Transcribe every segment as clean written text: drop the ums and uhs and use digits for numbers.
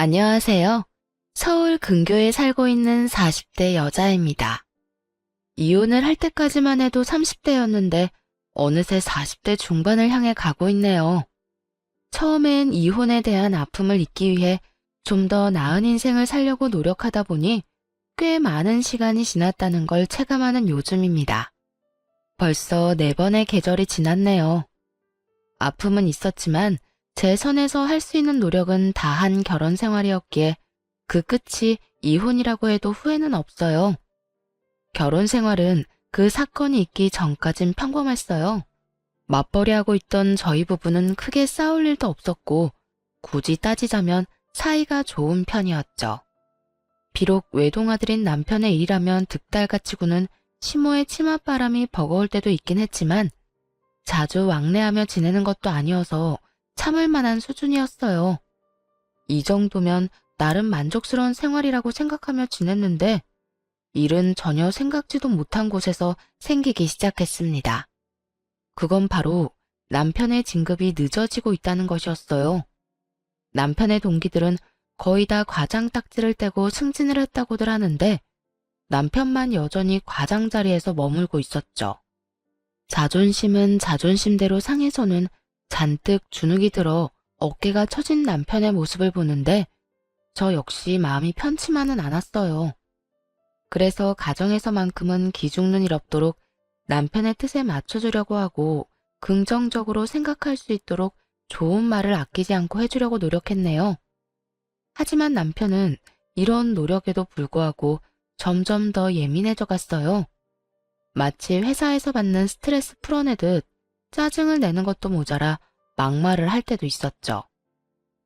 안녕하세요. 서울 근교에 살고 있는 40대 여자입니다. 이혼을 할 때까지만 해도 30대였는데 어느새 40대 중반을 향해 가고 있네요. 처음엔 이혼에 대한 아픔을 잊기 위해 좀 더 나은 인생을 살려고 노력하다 보니 꽤 많은 시간이 지났다는 걸 체감하는 요즘입니다. 벌써 4번의 계절이 지났네요. 아픔은 있었지만 제 선에서 할 수 있는 노력은 다한 결혼 생활이었기에 그 끝이 이혼이라고 해도 후회는 없어요. 결혼 생활은 그 사건이 있기 전까진 평범했어요. 맞벌이하고 있던 저희 부부는 크게 싸울 일도 없었고 굳이 따지자면 사이가 좋은 편이었죠. 비록 외동아들인 남편의 일이라면 득달같이구는 시모의 치맛바람이 버거울 때도 있긴 했지만 자주 왕래하며 지내는 것도 아니어서 참을 만한 수준이었어요. 이 정도면 나름 만족스러운 생활이라고 생각하며 지냈는데 일은 전혀 생각지도 못한 곳에서 생기기 시작했습니다. 그건 바로 남편의 진급이 늦어지고 있다는 것이었어요. 남편의 동기들은 거의 다 과장 딱지를 떼고 승진을 했다고들 하는데 남편만 여전히 과장 자리에서 머물고 있었죠. 자존심은 자존심대로 상해서는 잔뜩 주눅이 들어 어깨가 처진 남편의 모습을 보는데 저 역시 마음이 편치만은 않았어요. 그래서 가정에서만큼은 기죽는 일 없도록 남편의 뜻에 맞춰주려고 하고 긍정적으로 생각할 수 있도록 좋은 말을 아끼지 않고 해주려고 노력했네요. 하지만 남편은 이런 노력에도 불구하고 점점 더 예민해져 갔어요. 마치 회사에서 받는 스트레스 풀어내듯 짜증을 내는 것도 모자라 막말을 할 때도 있었죠.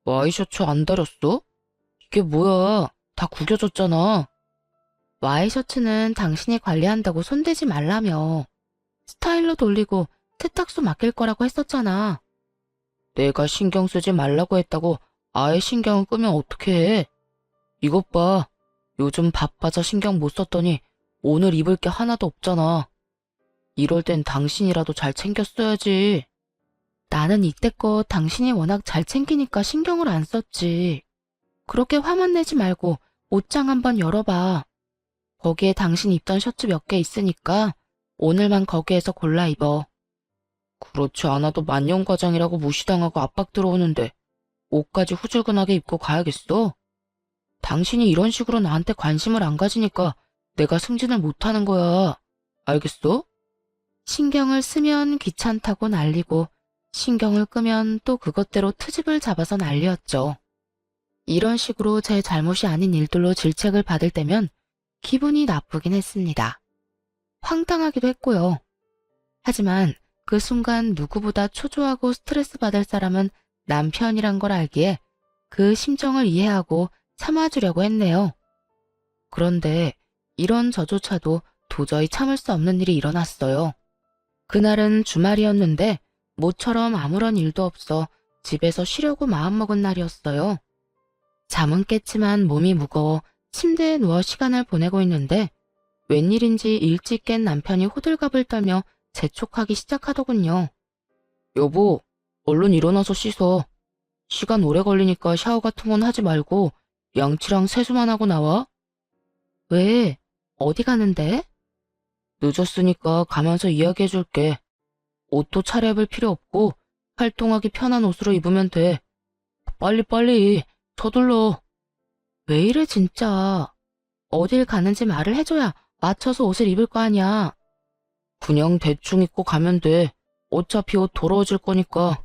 와이셔츠 안 다렸어? 이게 뭐야? 다 구겨졌잖아. 와이셔츠는 당신이 관리한다고 손대지 말라며. 스타일러 돌리고 세탁소 맡길 거라고 했었잖아. 내가 신경 쓰지 말라고 했다고 아예 신경을 끄면 어떡해. 이것 봐. 요즘 바빠서 신경 못 썼더니 오늘 입을 게 하나도 없잖아. 이럴 땐 당신이라도 잘 챙겼어야지. 나는 이때껏 당신이 워낙 잘 챙기니까 신경을 안 썼지. 그렇게 화만 내지 말고 옷장 한번 열어봐. 거기에 당신 입던 셔츠 몇 개 있으니까 오늘만 거기에서 골라 입어. 그렇지 않아도 만년과장이라고 무시당하고 압박 들어오는데 옷까지 후줄근하게 입고 가야겠어? 당신이 이런 식으로 나한테 관심을 안 가지니까 내가 승진을 못하는 거야. 알겠어? 신경을 쓰면 귀찮다고 난리고 신경을 끄면 또 그것대로 트집을 잡아서 난리였죠. 이런 식으로 제 잘못이 아닌 일들로 질책을 받을 때면 기분이 나쁘긴 했습니다. 황당하기도 했고요. 하지만 그 순간 누구보다 초조하고 스트레스 받을 사람은 남편이란 걸 알기에 그 심정을 이해하고 참아주려고 했네요. 그런데 이런 저조차도 도저히 참을 수 없는 일이 일어났어요. 그날은 주말이었는데 모처럼 아무런 일도 없어 집에서 쉬려고 마음먹은 날이었어요. 잠은 깼지만 몸이 무거워 침대에 누워 시간을 보내고 있는데 웬일인지 일찍 깬 남편이 호들갑을 떨며 재촉하기 시작하더군요. 여보, 얼른 일어나서 씻어. 시간 오래 걸리니까 샤워 같은 건 하지 말고 양치랑 세수만 하고 나와. 왜? 어디 가는데? 늦었으니까 가면서 이야기해줄게. 옷도 차려입을 필요 없고 활동하기 편한 옷으로 입으면 돼. 빨리 서둘러. 왜 이래 진짜. 어딜 가는지 말을 해줘야 맞춰서 옷을 입을 거 아니야. 그냥 대충 입고 가면 돼. 어차피 옷 더러워질 거니까.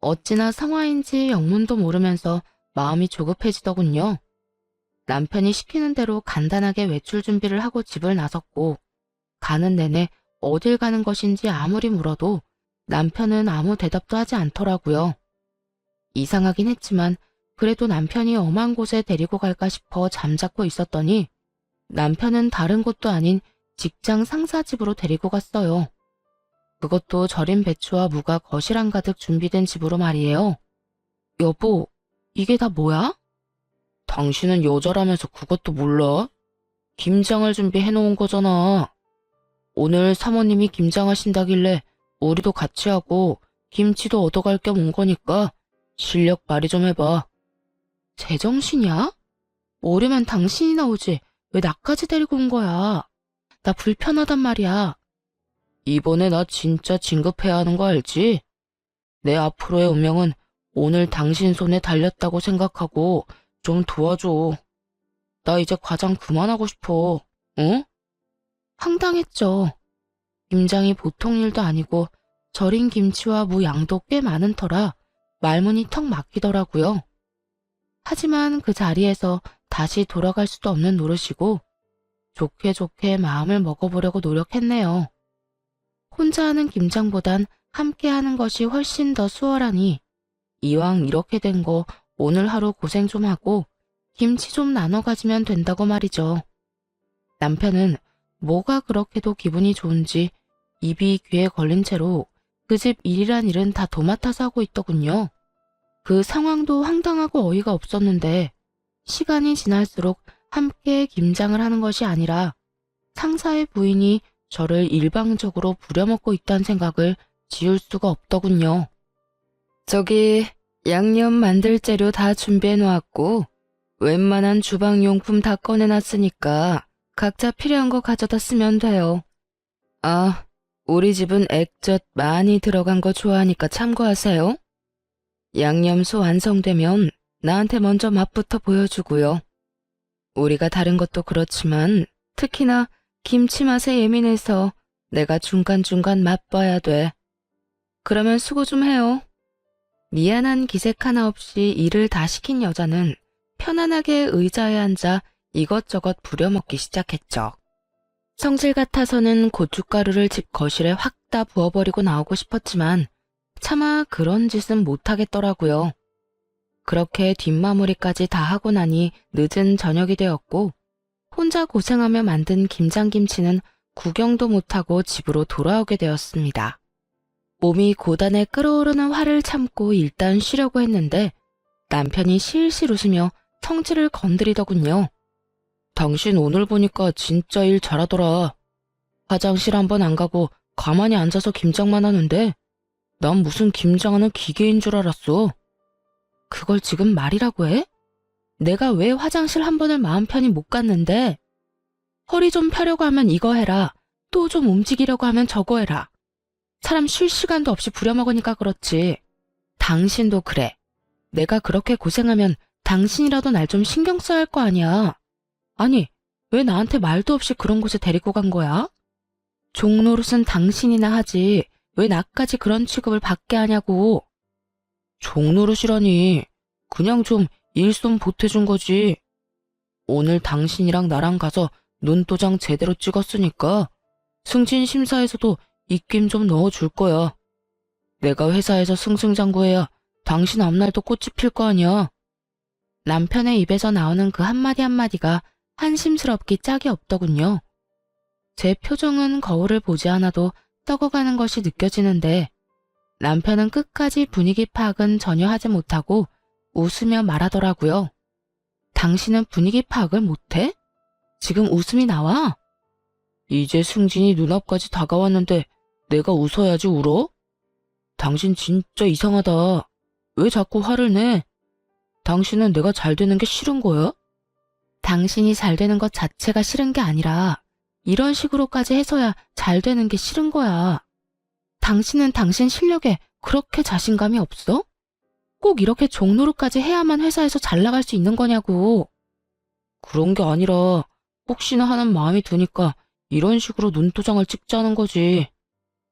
어찌나 상화인지 영문도 모르면서 마음이 조급해지더군요. 남편이 시키는 대로 간단하게 외출 준비를 하고 집을 나섰고 가는 내내 어딜 가는 것인지 아무리 물어도 남편은 아무 대답도 하지 않더라고요. 이상하긴 했지만 그래도 남편이 엄한 곳에 데리고 갈까 싶어 잠자코 있었더니 남편은 다른 곳도 아닌 직장 상사 집으로 데리고 갔어요. 그것도 절인 배추와 무가 거실 한가득 준비된 집으로 말이에요. 여보, 이게 다 뭐야? 당신은 여자라면서 그것도 몰라? 김장을 준비해 놓은 거잖아. 오늘 사모님이 김장하신다길래 우리도 같이 하고 김치도 얻어갈 겸 온 거니까 실력 발휘 좀 해봐. 제정신이야? 오려면 당신이 나오지. 왜 나까지 데리고 온 거야? 나 불편하단 말이야. 이번에 나 진짜 진급해야 하는 거 알지? 내 앞으로의 운명은 오늘 당신 손에 달렸다고 생각하고 좀 도와줘. 나 이제 과장 그만하고 싶어. 응? 황당했죠. 김장이 보통 일도 아니고 절인 김치와 무 양도 꽤 많은 터라 말문이 턱 막히더라고요. 하지만 그 자리에서 다시 돌아갈 수도 없는 노릇이고 좋게 좋게 마음을 먹어보려고 노력했네요. 혼자 하는 김장보단 함께 하는 것이 훨씬 더 수월하니 이왕 이렇게 된 거 오늘 하루 고생 좀 하고 김치 좀 나눠 가지면 된다고 말이죠. 남편은 뭐가 그렇게도 기분이 좋은지 입이 귀에 걸린 채로 그 집 일이란 일은 다 도맡아서 하고 있더군요. 그 상황도 황당하고 어이가 없었는데 시간이 지날수록 함께 김장을 하는 것이 아니라 상사의 부인이 저를 일방적으로 부려먹고 있다는 생각을 지울 수가 없더군요. 저기 양념 만들 재료 다 준비해 놓았고 웬만한 주방용품 다 꺼내놨으니까 각자 필요한 거 가져다 쓰면 돼요. 아, 우리 집은 액젓 많이 들어간 거 좋아하니까 참고하세요. 양념소 완성되면 나한테 먼저 맛부터 보여주고요. 우리가 다른 것도 그렇지만 특히나 김치 맛에 예민해서 내가 중간중간 맛봐야 돼. 그러면 수고 좀 해요. 미안한 기색 하나 없이 일을 다 시킨 여자는 편안하게 의자에 앉아 이것저것 부려먹기 시작했죠. 성질 같아서는 고춧가루를 집 거실에 확 다 부어버리고 나오고 싶었지만 차마 그런 짓은 못하겠더라고요. 그렇게 뒷마무리까지 다 하고 나니 늦은 저녁이 되었고 혼자 고생하며 만든 김장김치는 구경도 못하고 집으로 돌아오게 되었습니다. 몸이 고단해 끓어오르는 화를 참고 일단 쉬려고 했는데 남편이 실실 웃으며 성질을 건드리더군요. 당신 오늘 보니까 진짜 일 잘하더라. 화장실 한번 안 가고 가만히 앉아서 김장만 하는데 난 무슨 김장하는 기계인 줄 알았어. 그걸 지금 말이라고 해? 내가 왜 화장실 한 번을 마음 편히 못 갔는데? 허리 좀 펴려고 하면 이거 해라. 또 좀 움직이려고 하면 저거 해라. 사람 쉴 시간도 없이 부려먹으니까 그렇지. 당신도 그래. 내가 그렇게 고생하면 당신이라도 날 좀 신경 써야 할 거 아니야. 아니, 왜 나한테 말도 없이 그런 곳에 데리고 간 거야? 종노릇은 당신이나 하지 왜 나까지 그런 취급을 받게 하냐고. 종노릇이라니. 그냥 좀 일손 보태준 거지. 오늘 당신이랑 나랑 가서 눈도장 제대로 찍었으니까 승진 심사에서도 입김 좀 넣어줄 거야. 내가 회사에서 승승장구해야 당신 앞날도 꽃이 필 거 아니야. 남편의 입에서 나오는 그 한마디 한마디가 한심스럽기 짝이 없더군요. 제 표정은 거울을 보지 않아도 떡어가는 것이 느껴지는데 남편은 끝까지 분위기 파악은 전혀 하지 못하고 웃으며 말하더라고요. 당신은 분위기 파악을 못해? 지금 웃음이 나와? 이제 승진이 눈앞까지 다가왔는데 내가 웃어야지 울어? 당신 진짜 이상하다. 왜 자꾸 화를 내? 당신은 내가 잘 되는 게 싫은 거야? 당신이 잘 되는 것 자체가 싫은 게 아니라 이런 식으로까지 해서야 잘 되는 게 싫은 거야. 당신은 당신 실력에 그렇게 자신감이 없어? 꼭 이렇게 종노릇까지 해야만 회사에서 잘 나갈 수 있는 거냐고. 그런 게 아니라 혹시나 하는 마음이 드니까 이런 식으로 눈도장을 찍자는 거지.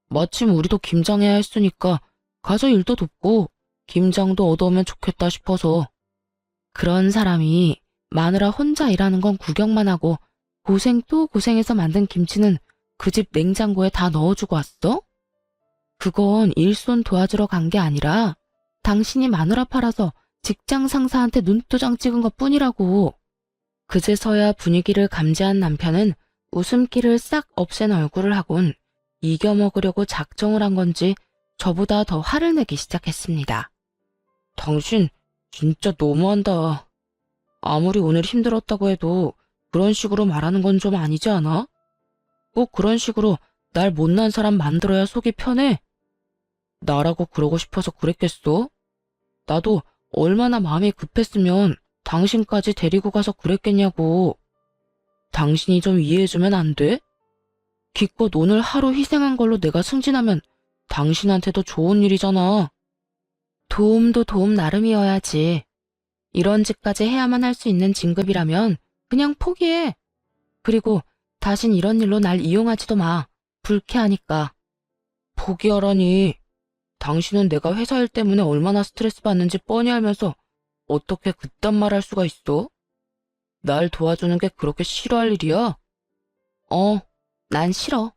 마침 우리도 김장해야 했으니까 가서 일도 돕고 김장도 얻어오면 좋겠다 싶어서. 그런 사람이 마누라 혼자 일하는 건 구경만 하고 고생 또 고생해서 만든 김치는 그 집 냉장고에 다 넣어주고 왔어? 그건 일손 도와주러 간 게 아니라 당신이 마누라 팔아서 직장 상사한테 눈도장 찍은 것 뿐이라고. 그제서야 분위기를 감지한 남편은 웃음기를 싹 없앤 얼굴을 하곤 이겨먹으려고 작정을 한 건지 저보다 더 화를 내기 시작했습니다. 당신 진짜 너무한다. 아무리 오늘 힘들었다고 해도 그런 식으로 말하는 건 좀 아니지 않아? 꼭 그런 식으로 날 못난 사람 만들어야 속이 편해? 나라고 그러고 싶어서 그랬겠어? 나도 얼마나 마음이 급했으면 당신까지 데리고 가서 그랬겠냐고. 당신이 좀 이해해주면 안 돼? 기껏 오늘 하루 희생한 걸로 내가 승진하면 당신한테도 좋은 일이잖아. 도움도 도움 나름이어야지. 이런 짓까지 해야만 할 수 있는 진급이라면 그냥 포기해. 그리고 다신 이런 일로 날 이용하지도 마. 불쾌하니까. 포기하라니. 당신은 내가 회사 일 때문에 얼마나 스트레스 받는지 뻔히 알면서 어떻게 그딴 말 할 수가 있어? 날 도와주는 게 그렇게 싫어할 일이야? 난 싫어.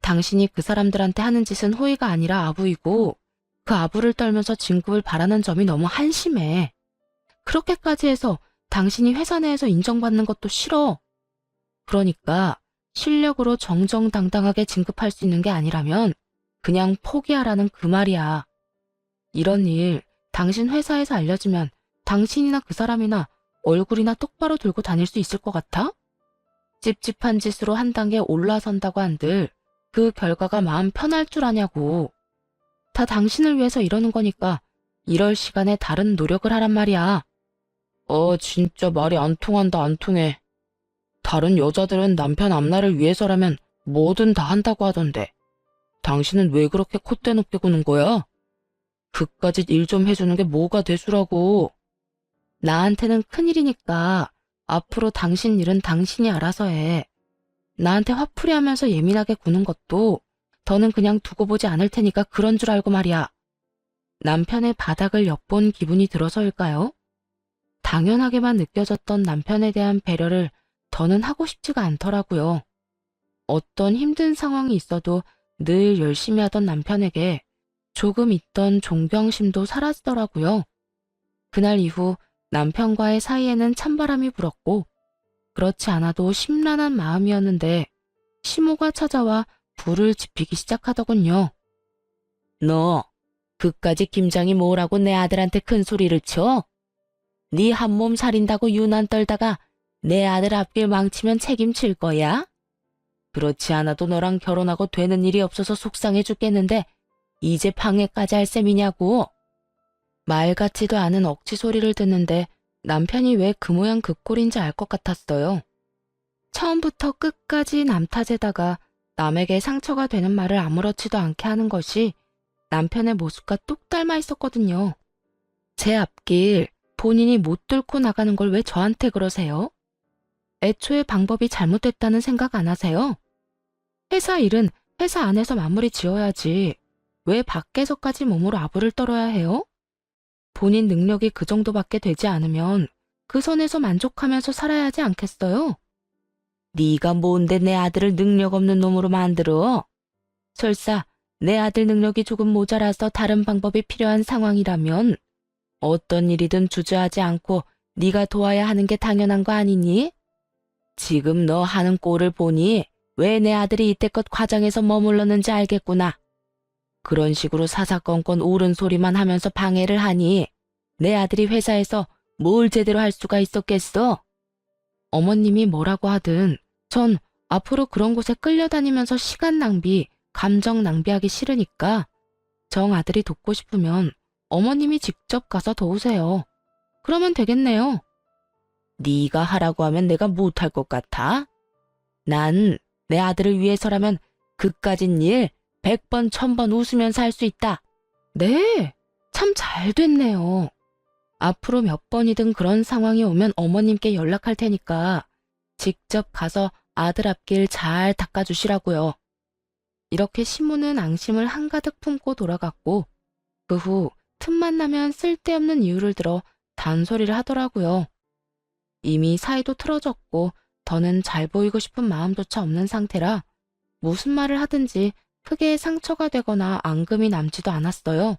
당신이 그 사람들한테 하는 짓은 호의가 아니라 아부이고 그 아부를 떨면서 진급을 바라는 점이 너무 한심해. 그렇게까지 해서 당신이 회사 내에서 인정받는 것도 싫어. 그러니까 실력으로 정정당당하게 진급할 수 있는 게 아니라면 그냥 포기하라는 그 말이야. 이런 일 당신 회사에서 알려지면 당신이나 그 사람이나 얼굴이나 똑바로 들고 다닐 수 있을 것 같아? 찝찝한 짓으로 한 단계 올라선다고 한들 그 결과가 마음 편할 줄 아냐고. 다 당신을 위해서 이러는 거니까 이럴 시간에 다른 노력을 하란 말이야. 진짜 말이 안 통한다, 안 통해. 다른 여자들은 남편 앞날을 위해서라면 뭐든 다 한다고 하던데 당신은 왜 그렇게 콧대 높게 구는 거야? 그까짓 일 좀 해주는 게 뭐가 대수라고. 나한테는 큰일이니까 앞으로 당신 일은 당신이 알아서 해. 나한테 화풀이 하면서 예민하게 구는 것도 더는 그냥 두고 보지 않을 테니까 그런 줄 알고 말이야. 남편의 바닥을 엿본 기분이 들어서일까요? 당연하게만 느껴졌던 남편에 대한 배려를 더는 하고 싶지가 않더라고요. 어떤 힘든 상황이 있어도 늘 열심히 하던 남편에게 조금 있던 존경심도 사라지더라고요. 그날 이후 남편과의 사이에는 찬바람이 불었고 그렇지 않아도 심란한 마음이었는데 시모가 찾아와 불을 지피기 시작하더군요. 너 그까지 김장이 뭐라고 내 아들한테 큰 소리를 쳐? 네 한 몸 살인다고 유난 떨다가 내 아들 앞길 망치면 책임질 거야? 그렇지 않아도 너랑 결혼하고 되는 일이 없어서 속상해 죽겠는데 이제 방해까지 할 셈이냐고. 말 같지도 않은 억지 소리를 듣는데 남편이 왜 그 모양 그 꼴인지 알 것 같았어요. 처음부터 끝까지 남 탓에다가 남에게 상처가 되는 말을 아무렇지도 않게 하는 것이 남편의 모습과 똑 닮아 있었거든요. 제 앞길 본인이 못 뚫고 나가는 걸 왜 저한테 그러세요? 애초에 방법이 잘못됐다는 생각 안 하세요? 회사 일은 회사 안에서 마무리 지어야지. 왜 밖에서까지 몸으로 아부를 떨어야 해요? 본인 능력이 그 정도밖에 되지 않으면 그 선에서 만족하면서 살아야 하지 않겠어요? 네가 뭔데 내 아들을 능력 없는 놈으로 만들어? 설사 내 아들 능력이 조금 모자라서 다른 방법이 필요한 상황이라면 어떤 일이든 주저하지 않고 네가 도와야 하는 게 당연한 거 아니니? 지금 너 하는 꼴을 보니 왜 내 아들이 이때껏 과장해서 머물렀는지 알겠구나. 그런 식으로 사사건건 옳은 소리만 하면서 방해를 하니 내 아들이 회사에서 뭘 제대로 할 수가 있었겠어? 어머님이 뭐라고 하든 전 앞으로 그런 곳에 끌려다니면서 시간 낭비, 감정 낭비하기 싫으니까 정 아들이 돕고 싶으면 어머님이 직접 가서 도우세요. 그러면 되겠네요. 네가 하라고 하면 내가 못할 것 같아? 난 내 아들을 위해서라면 그까진 일 100번, 1000번 웃으면서 할 수 있다. 네, 참 잘 됐네요. 앞으로 몇 번이든 그런 상황이 오면 어머님께 연락할 테니까 직접 가서 아들 앞길 잘 닦아주시라고요. 이렇게 시모는 앙심을 한가득 품고 돌아갔고 그 후 틈만 나면 쓸데없는 이유를 들어 단소리를 하더라고요. 이미 사이도 틀어졌고 더는 잘 보이고 싶은 마음조차 없는 상태라 무슨 말을 하든지 크게 상처가 되거나 앙금이 남지도 않았어요.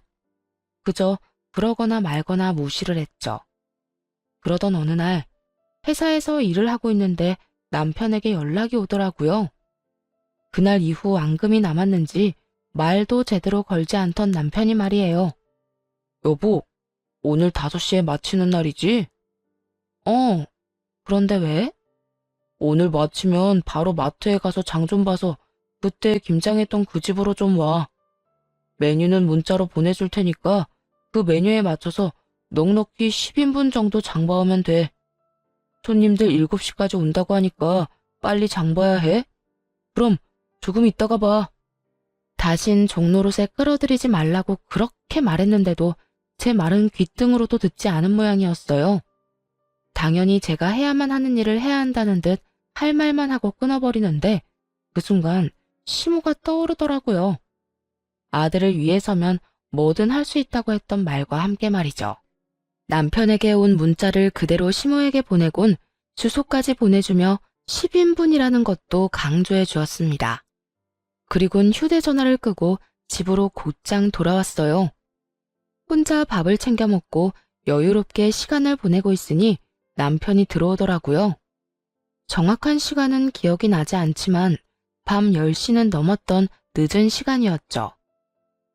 그저 그러거나 말거나 무시를 했죠. 그러던 어느 날 회사에서 일을 하고 있는데 남편에게 연락이 오더라고요. 그날 이후 앙금이 남았는지 말도 제대로 걸지 않던 남편이 말이에요. 여보, 오늘 5시에 마치는 날이지? 그런데 왜? 오늘 마치면 바로 마트에 가서 장 좀 봐서 그때 김장했던 그 집으로 좀 와. 메뉴는 문자로 보내줄 테니까 그 메뉴에 맞춰서 넉넉히 10인분 정도 장봐오면 돼. 손님들 7시까지 온다고 하니까 빨리 장봐야 해. 그럼 조금 있다가 봐. 다신 종노릇에 끌어들이지 말라고 그렇게 말했는데도 제 말은 귓등으로도 듣지 않은 모양이었어요. 당연히 제가 해야만 하는 일을 해야 한다는 듯 할 말만 하고 끊어버리는데 그 순간 시모가 떠오르더라고요. 아들을 위해서면 뭐든 할 수 있다고 했던 말과 함께 말이죠. 남편에게 온 문자를 그대로 시모에게 보내곤 주소까지 보내주며 10인분이라는 것도 강조해 주었습니다. 그리곤 휴대전화를 끄고 집으로 곧장 돌아왔어요. 혼자 밥을 챙겨 먹고 여유롭게 시간을 보내고 있으니 남편이 들어오더라고요. 정확한 시간은 기억이 나지 않지만 밤 10시는 넘었던 늦은 시간이었죠.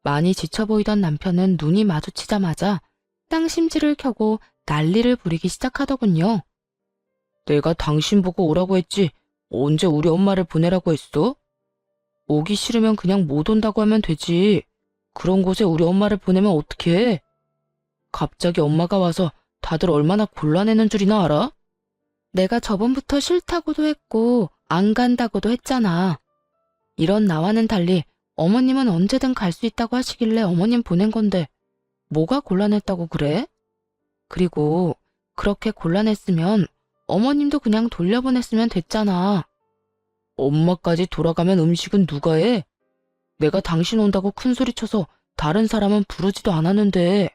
많이 지쳐 보이던 남편은 눈이 마주치자마자 땅심지를 켜고 난리를 부리기 시작하더군요. 내가 당신 보고 오라고 했지 언제 우리 엄마를 보내라고 했어? 오기 싫으면 그냥 못 온다고 하면 되지. 그런 곳에 우리 엄마를 보내면 어떡해? 갑자기 엄마가 와서 다들 얼마나 곤란해는 줄이나 알아? 내가 저번부터 싫다고도 했고 안 간다고도 했잖아. 이런 나와는 달리 어머님은 언제든 갈 수 있다고 하시길래 어머님 보낸 건데 뭐가 곤란했다고 그래? 그리고 그렇게 곤란했으면 어머님도 그냥 돌려보냈으면 됐잖아. 엄마까지 돌아가면 음식은 누가 해? 내가 당신 온다고 큰소리쳐서 다른 사람은 부르지도 않았는데.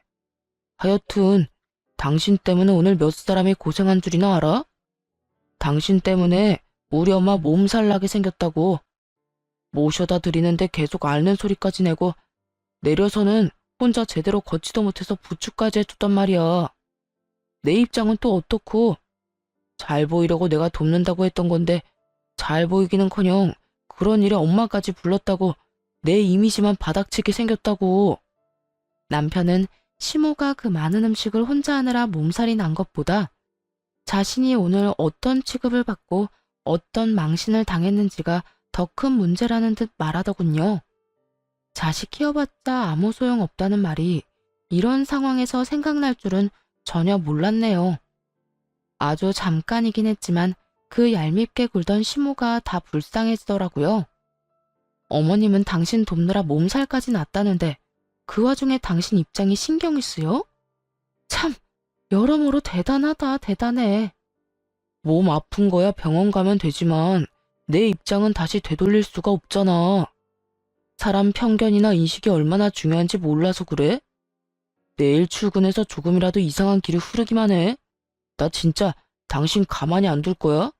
하여튼 당신 때문에 오늘 몇 사람이 고생한 줄이나 알아? 당신 때문에 우리 엄마 몸살 나게 생겼다고. 모셔다 드리는데 계속 앓는 소리까지 내고 내려서는 혼자 제대로 걷지도 못해서 부축까지 해줬단 말이야. 내 입장은 또 어떻고? 잘 보이려고 내가 돕는다고 했던 건데 잘 보이기는커녕 그런 일에 엄마까지 불렀다고 내 이미지만 바닥치게 생겼다고. 남편은 시모가 그 많은 음식을 혼자 하느라 몸살이 난 것보다 자신이 오늘 어떤 취급을 받고 어떤 망신을 당했는지가 더 큰 문제라는 듯 말하더군요. 자식 키워봤자 아무 소용 없다는 말이 이런 상황에서 생각날 줄은 전혀 몰랐네요. 아주 잠깐이긴 했지만 그 얄밉게 굴던 시모가 다 불쌍해지더라고요. 어머님은 당신 돕느라 몸살까지 났다는데 그 와중에 당신 입장이 신경이 쓰여? 참 여러모로 대단하다 대단해. 몸 아픈 거야 병원 가면 되지만 내 입장은 다시 되돌릴 수가 없잖아. 사람 편견이나 인식이 얼마나 중요한지 몰라서 그래? 내일 출근해서 조금이라도 이상한 길을 흐르기만 해. 나 진짜 당신 가만히 안 둘 거야?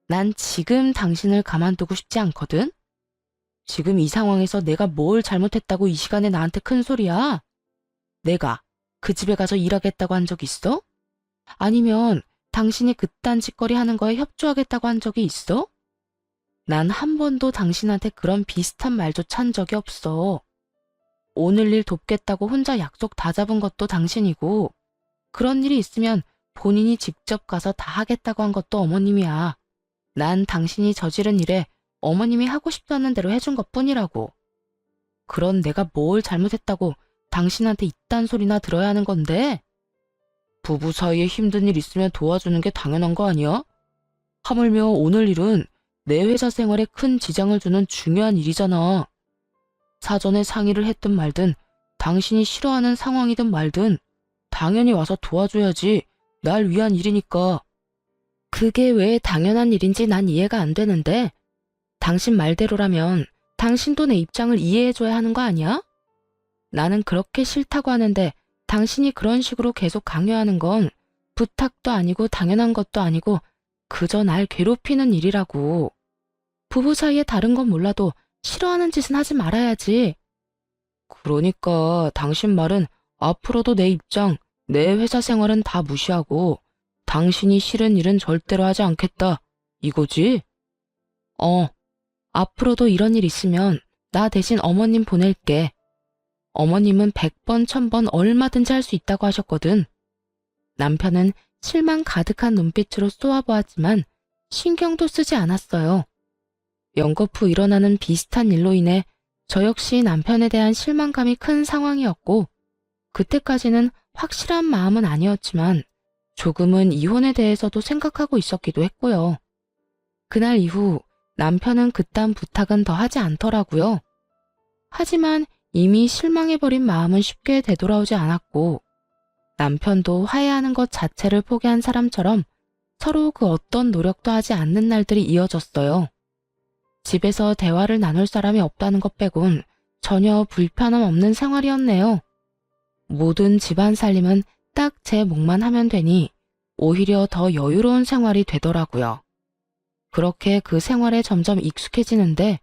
난 지금 당신을 가만두고 싶지 않거든? 지금 이 상황에서 내가 뭘 잘못했다고 이 시간에 나한테 큰 소리야? 내가 그 집에 가서 일하겠다고 한 적 있어? 아니면 당신이 그딴 짓거리 하는 거에 협조하겠다고 한 적이 있어? 난 한 번도 당신한테 그런 비슷한 말조차 한 적이 없어. 오늘 일 돕겠다고 혼자 약속 다 잡은 것도 당신이고 그런 일이 있으면 본인이 직접 가서 다 하겠다고 한 것도 어머님이야. 난 당신이 저지른 일에 어머님이 하고 싶다는 대로 해준 것뿐이라고. 그런 내가 뭘 잘못했다고 당신한테 이딴 소리나 들어야 하는 건데? 부부 사이에 힘든 일 있으면 도와주는 게 당연한 거 아니야? 하물며 오늘 일은 내 회사 생활에 큰 지장을 주는 중요한 일이잖아. 사전에 상의를 했든 말든 당신이 싫어하는 상황이든 말든 당연히 와서 도와줘야지. 날 위한 일이니까. 그게 왜 당연한 일인지 난 이해가 안 되는데 당신 말대로라면 당신도 내 입장을 이해해줘야 하는 거 아니야? 나는 그렇게 싫다고 하는데 당신이 그런 식으로 계속 강요하는 건 부탁도 아니고 당연한 것도 아니고 그저 날 괴롭히는 일이라고. 부부 사이에 다른 건 몰라도 싫어하는 짓은 하지 말아야지. 그러니까 당신 말은 앞으로도 내 입장, 내 회사 생활은 다 무시하고 당신이 싫은 일은 절대로 하지 않겠다. 이거지? 앞으로도 이런 일 있으면 나 대신 어머님 보낼게. 어머님은 100번, 1000번 얼마든지 할 수 있다고 하셨거든. 남편은 실망 가득한 눈빛으로 쏘아보았지만 신경도 쓰지 않았어요. 연거푸 일어나는 비슷한 일로 인해 저 역시 남편에 대한 실망감이 큰 상황이었고 그때까지는 확실한 마음은 아니었지만 조금은 이혼에 대해서도 생각하고 있었기도 했고요. 그날 이후 남편은 그딴 부탁은 더 하지 않더라고요. 하지만 이미 실망해버린 마음은 쉽게 되돌아오지 않았고 남편도 화해하는 것 자체를 포기한 사람처럼 서로 그 어떤 노력도 하지 않는 날들이 이어졌어요. 집에서 대화를 나눌 사람이 없다는 것 빼곤 전혀 불편함 없는 생활이었네요. 모든 집안 살림은 딱 제 몫만 하면 되니 오히려 더 여유로운 생활이 되더라고요. 그렇게 그 생활에 점점 익숙해지는데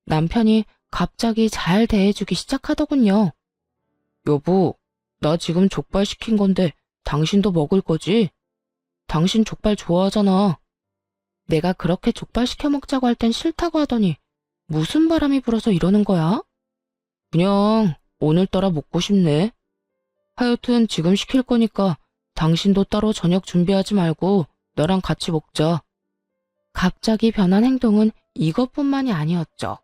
남편이 갑자기 잘 대해주기 시작하더군요. 여보, 나 지금 족발 시킨 건데 당신도 먹을 거지? 당신 족발 좋아하잖아. 내가 그렇게 족발 시켜 먹자고 할 땐 싫다고 하더니 무슨 바람이 불어서 이러는 거야? 그냥 오늘따라 먹고 싶네. 하여튼 지금 시킬 거니까 당신도 따로 저녁 준비하지 말고 너랑 같이 먹자. 갑자기 변한 행동은 이것뿐만이 아니었죠.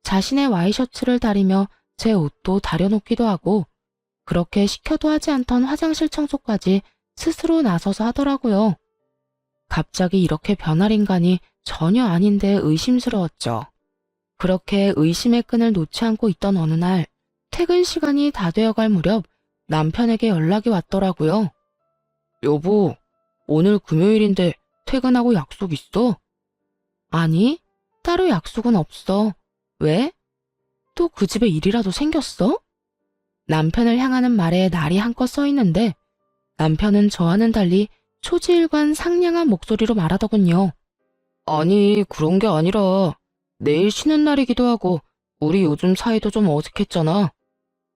자신의 와이셔츠를 다리며 제 옷도 다려놓기도 하고 그렇게 시켜도 하지 않던 화장실 청소까지 스스로 나서서 하더라고요. 갑자기 이렇게 변할 인간이 전혀 아닌데 의심스러웠죠. 그렇게 의심의 끈을 놓지 않고 있던 어느 날 퇴근 시간이 다 되어갈 무렵 남편에게 연락이 왔더라고요. 여보, 오늘 금요일인데 퇴근하고 약속 있어? 아니, 따로 약속은 없어. 왜? 또 그 집에 일이라도 생겼어? 남편을 향하는 말에 날이 한껏 써 있는데 남편은 저와는 달리 초지일관 상냥한 목소리로 말하더군요. 아니, 그런 게 아니라 내일 쉬는 날이기도 하고 우리 요즘 사이도 좀 어색했잖아.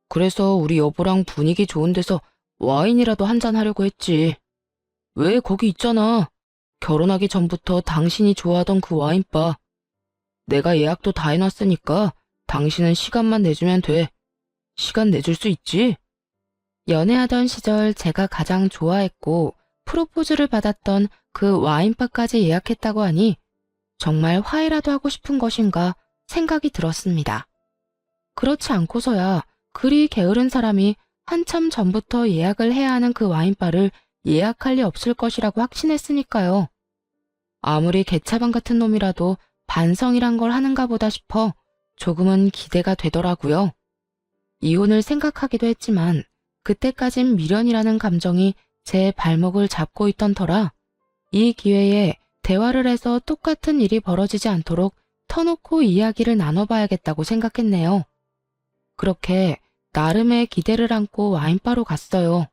그래서 우리 여보랑 분위기 좋은 데서 와인이라도 한잔 하려고 했지. 왜 거기 있잖아. 결혼하기 전부터 당신이 좋아하던 그 와인바. 내가 예약도 다 해놨으니까 당신은 시간만 내주면 돼. 시간 내줄 수 있지? 연애하던 시절 제가 가장 좋아했고 프로포즈를 받았던 그 와인바까지 예약했다고 하니 정말 화해라도 하고 싶은 것인가 생각이 들었습니다. 그렇지 않고서야 그리 게으른 사람이 한참 전부터 예약을 해야 하는 그 와인바를 예약할 리 없을 것이라고 확신했으니까요. 아무리 개차반 같은 놈이라도 반성이란 걸 하는가 보다 싶어 조금은 기대가 되더라고요. 이혼을 생각하기도 했지만 그때까진 미련이라는 감정이 제 발목을 잡고 있던 터라 이 기회에 대화를 해서 똑같은 일이 벌어지지 않도록 터놓고 이야기를 나눠봐야겠다고 생각했네요. 그렇게 나름의 기대를 안고 와인바로 갔어요.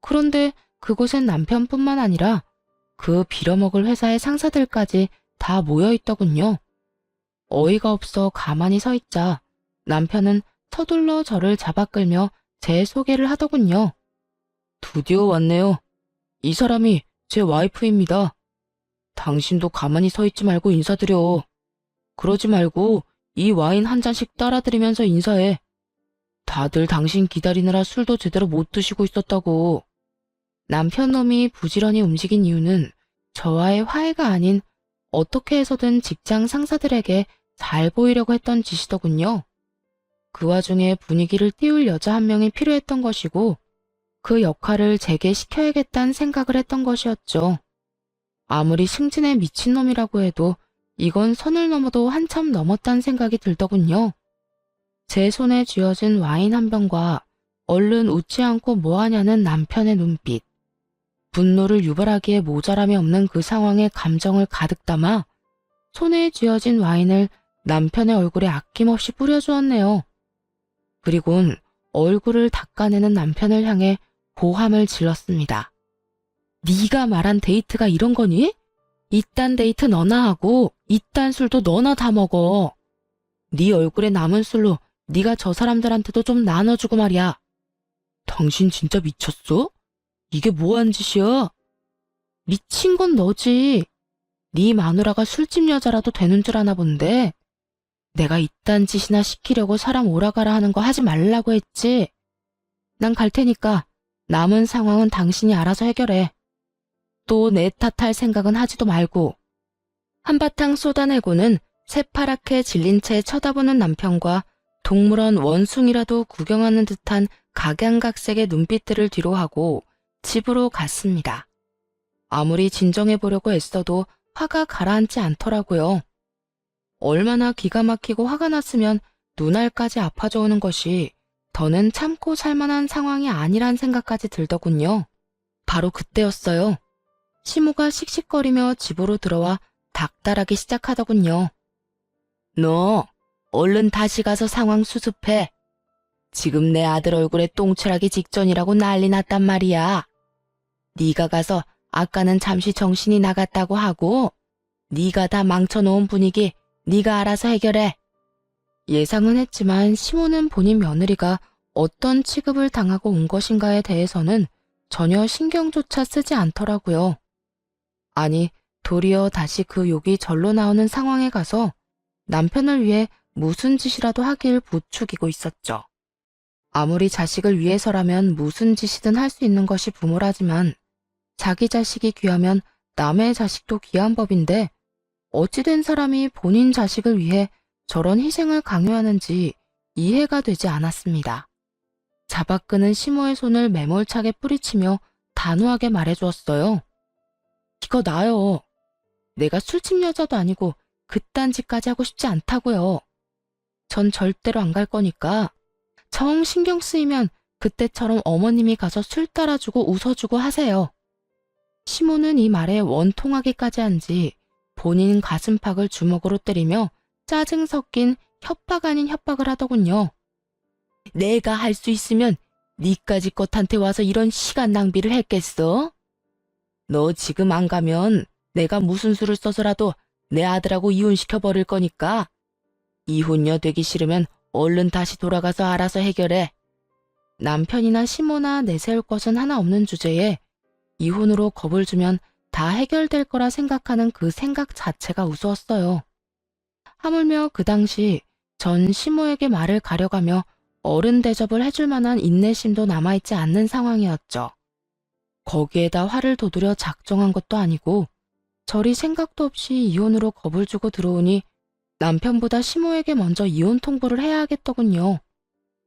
그런데 그곳엔 남편뿐만 아니라 그 빌어먹을 회사의 상사들까지 다 모여있더군요. 어이가 없어 가만히 서 있자 남편은 서둘러 저를 잡아 끌며 제 소개를 하더군요. 드디어 왔네요. 이 사람이 제 와이프입니다. 당신도 가만히 서 있지 말고 인사드려. 그러지 말고 이 와인 한 잔씩 따라드리면서 인사해. 다들 당신 기다리느라 술도 제대로 못 드시고 있었다고. 남편 놈이 부지런히 움직인 이유는 저와의 화해가 아닌 어떻게 해서든 직장 상사들에게 잘 보이려고 했던 짓이더군요. 그 와중에 분위기를 띄울 여자 한 명이 필요했던 것이고 그 역할을 제게 시켜야겠다는 생각을 했던 것이었죠. 아무리 승진에 미친놈이라고 해도 이건 선을 넘어도 한참 넘었다는 생각이 들더군요. 제 손에 쥐어진 와인 한 병과 얼른 웃지 않고 뭐하냐는 남편의 눈빛. 분노를 유발하기에 모자람이 없는 그 상황에 감정을 가득 담아 손에 쥐어진 와인을 남편의 얼굴에 아낌없이 뿌려주었네요. 그리곤 얼굴을 닦아내는 남편을 향해 고함을 질렀습니다. 네가 말한 데이트가 이런 거니? 이딴 데이트 너나 하고 이딴 술도 너나 다 먹어. 네 얼굴에 남은 술로 네가 저 사람들한테도 좀 나눠주고 말이야. 당신 진짜 미쳤어? 이게 뭐하는 짓이야? 미친 건 너지. 네 마누라가 술집 여자라도 되는 줄 아나 본데 내가 이딴 짓이나 시키려고 사람 오라가라 하는 거 하지 말라고 했지. 난 갈 테니까 남은 상황은 당신이 알아서 해결해. 또 내 탓할 생각은 하지도 말고. 한바탕 쏟아내고는 새파랗게 질린 채 쳐다보는 남편과 동물원 원숭이라도 구경하는 듯한 각양각색의 눈빛들을 뒤로하고 집으로 갔습니다. 아무리 진정해보려고 애써도 화가 가라앉지 않더라고요. 얼마나 기가 막히고 화가 났으면 눈알까지 아파져 오는 것이 더는 참고 살만한 상황이 아니란 생각까지 들더군요. 바로 그때였어요. 시모가 씩씩거리며 집으로 들어와 닥달하기 시작하더군요. 너 얼른 다시 가서 상황 수습해. 지금 내 아들 얼굴에 똥칠하기 직전이라고 난리 났단 말이야. 네가 가서 아까는 잠시 정신이 나갔다고 하고 네가 다 망쳐놓은 분위기 네가 알아서 해결해. 예상은 했지만 시모는 본인 며느리가 어떤 취급을 당하고 온 것인가에 대해서는 전혀 신경조차 쓰지 않더라고요. 아니, 도리어 다시 그 욕이 절로 나오는 상황에 가서 남편을 위해 무슨 짓이라도 하길 부추기고 있었죠. 아무리 자식을 위해서라면 무슨 짓이든 할 수 있는 것이 부모라지만 자기 자식이 귀하면 남의 자식도 귀한 법인데 어찌된 사람이 본인 자식을 위해 저런 희생을 강요하는지 이해가 되지 않았습니다. 잡아끄는 시모의 손을 매몰차게 뿌리치며 단호하게 말해주었어요. 이거 나요. 내가 술집 여자도 아니고 그딴 짓까지 하고 싶지 않다고요. 전 절대로 안 갈 거니까 정 신경 쓰이면 그때처럼 어머님이 가서 술 따라주고 웃어주고 하세요. 시모는 이 말에 원통하기까지 한지 본인 가슴팍을 주먹으로 때리며 짜증 섞인 협박 아닌 협박을 하더군요. 내가 할 수 있으면 니까지 것한테 와서 이런 시간 낭비를 했겠어? 너 지금 안 가면 내가 무슨 수를 써서라도 내 아들하고 이혼시켜버릴 거니까 이혼녀 되기 싫으면 얼른 다시 돌아가서 알아서 해결해. 남편이나 시모나 내세울 것은 하나 없는 주제에 이혼으로 겁을 주면 다 해결될 거라 생각하는 그 생각 자체가 우스웠어요. 하물며 그 당시 전 시모에게 말을 가려가며 어른 대접을 해줄 만한 인내심도 남아있지 않는 상황이었죠. 거기에다 화를 돋우려 작정한 것도 아니고 저리 생각도 없이 이혼으로 겁을 주고 들어오니 남편보다 시모에게 먼저 이혼 통보를 해야 하겠더군요.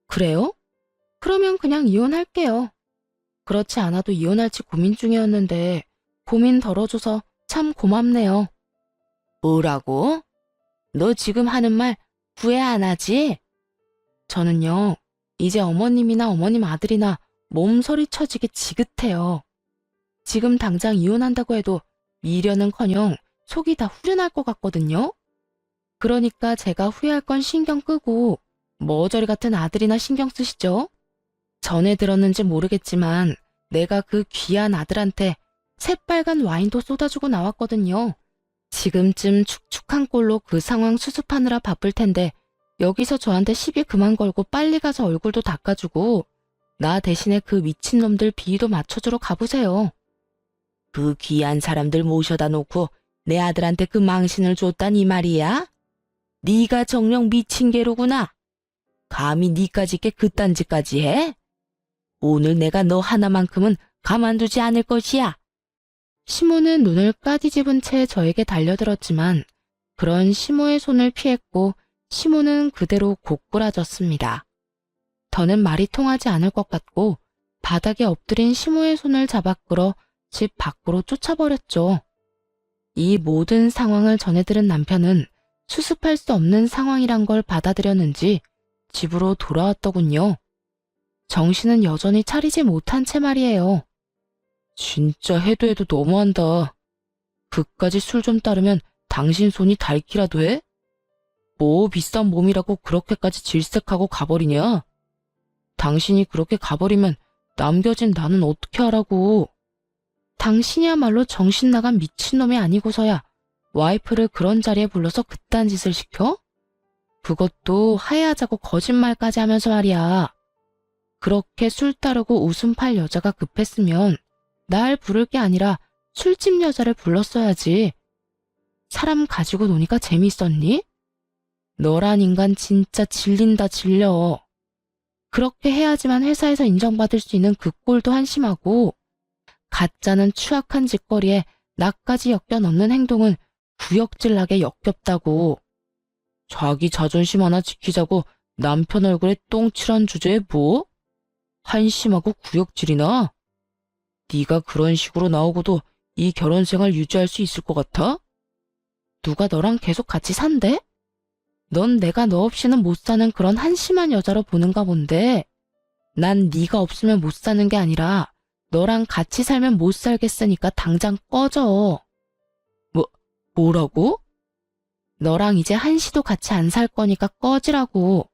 그래요? 그러면 그냥 이혼할게요. 그렇지 않아도 이혼할지 고민 중이었는데 고민 덜어줘서 참 고맙네요. 뭐라고? 너 지금 하는 말 후회 안 하지? 저는요, 이제 어머님이나 어머님 아들이나 몸서리 쳐지게 지긋해요. 지금 당장 이혼한다고 해도 미련은커녕 속이 다 후련할 것 같거든요. 그러니까 제가 후회할 건 신경 끄고 머저리 같은 아들이나 신경 쓰시죠? 전에 들었는지 모르겠지만 내가 그 귀한 아들한테 새빨간 와인도 쏟아주고 나왔거든요. 지금쯤 축축한 꼴로 그 상황 수습하느라 바쁠 텐데 여기서 저한테 시비 그만 걸고 빨리 가서 얼굴도 닦아주고 나 대신에 그 미친놈들 비위도 맞춰주러 가보세요. 그 귀한 사람들 모셔다 놓고 내 아들한테 그 망신을 줬단 이 말이야? 네가 정녕 미친 개로구나. 감히 니까지 게 그딴 짓까지 해? 오늘 내가 너 하나만큼은 가만두지 않을 것이야. 시모는 눈을 까디집은 채 저에게 달려들었지만 그런 시모의 손을 피했고 시모는 그대로 고꾸라졌습니다. 더는 말이 통하지 않을 것 같고 바닥에 엎드린 시모의 손을 잡아 끌어 집 밖으로 쫓아버렸죠. 이 모든 상황을 전해 들은 남편은 수습할 수 없는 상황이란 걸 받아들였는지 집으로 돌아왔더군요. 정신은 여전히 차리지 못한 채 말이에요. 진짜 해도 해도 너무한다. 그까지 술 좀 따르면 당신 손이 닳기라도 해? 뭐 비싼 몸이라고 그렇게까지 질색하고 가버리냐? 당신이 그렇게 가버리면 남겨진 나는 어떻게 하라고. 당신이야말로 정신 나간 미친놈이 아니고서야 와이프를 그런 자리에 불러서 그딴 짓을 시켜? 그것도 하야하자고 거짓말까지 하면서 말이야. 그렇게 술 따르고 웃음 팔 여자가 급했으면 날 부를 게 아니라 술집 여자를 불렀어야지. 사람 가지고 노니까 재밌었니? 너란 인간 진짜 질린다 질려. 그렇게 해야지만 회사에서 인정받을 수 있는 그 꼴도 한심하고 가짜는 추악한 짓거리에 나까지 엮여넣는 행동은 구역질나게 역겹다고. 자기 자존심 하나 지키자고 남편 얼굴에 똥칠한 주제에 뭐? 한심하고 구역질이나? 네가 그런 식으로 나오고도 이 결혼 생활 유지할 수 있을 것 같아? 누가 너랑 계속 같이 산대? 넌 내가 너 없이는 못 사는 그런 한심한 여자로 보는가 본데. 난 네가 없으면 못 사는 게 아니라 너랑 같이 살면 못 살겠으니까 당장 꺼져. 뭐라고? 너랑 이제 한시도 같이 안 살 거니까 꺼지라고.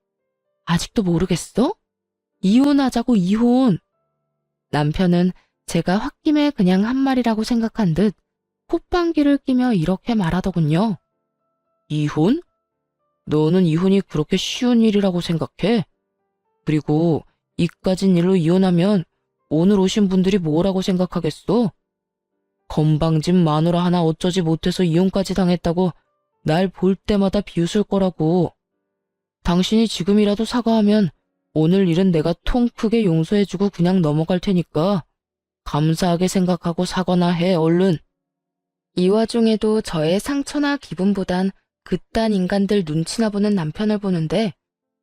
아직도 모르겠어? 이혼하자고, 이혼. 남편은 제가 홧김에 그냥 한 말이라고 생각한 듯 콧방귀를 끼며 이렇게 말하더군요. 이혼? 너는 이혼이 그렇게 쉬운 일이라고 생각해? 그리고 이까진 일로 이혼하면 오늘 오신 분들이 뭐라고 생각하겠어? 건방진 마누라 하나 어쩌지 못해서 이혼까지 당했다고 날 볼 때마다 비웃을 거라고. 당신이 지금이라도 사과하면 오늘 일은 내가 통 크게 용서해주고 그냥 넘어갈 테니까 감사하게 생각하고 사과나 해, 얼른. 이 와중에도 저의 상처나 기분보단 그딴 인간들 눈치나 보는 남편을 보는데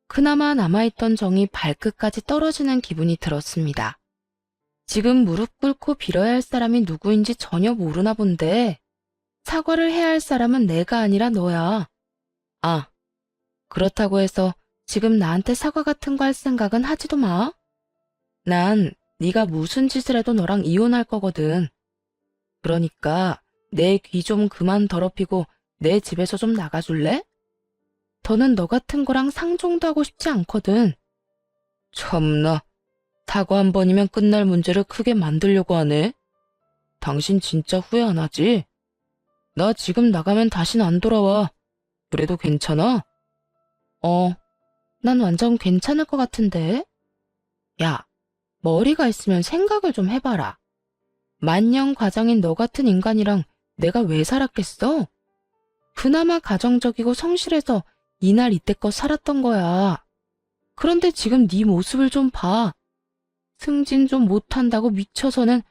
그나마 남아있던 정이 발끝까지 떨어지는 기분이 들었습니다. 지금 무릎 꿇고 빌어야 할 사람이 누구인지 전혀 모르나 본데 사과를 해야 할 사람은 내가 아니라 너야. 아, 그렇다고 해서 지금 나한테 사과 같은 거 할 생각은 하지도 마. 난 네가 무슨 짓을 해도 너랑 이혼할 거거든. 그러니까 내 귀 좀 그만 더럽히고 내 집에서 좀 나가줄래? 더는 너 같은 거랑 상종도 하고 싶지 않거든. 참나, 사과 한 번이면 끝날 문제를 크게 만들려고 하네. 당신 진짜 후회 안 하지? 나 지금 나가면 다신 안 돌아와. 그래도 괜찮아? 난 완전 괜찮을 것 같은데. 야, 머리가 있으면 생각을 좀 해봐라. 만년 과장인 너 같은 인간이랑 내가 왜 살았겠어? 그나마 가정적이고 성실해서 이날 이때껏 살았던 거야. 그런데 지금 네 모습을 좀 봐. 승진 좀 못한다고 미쳐서는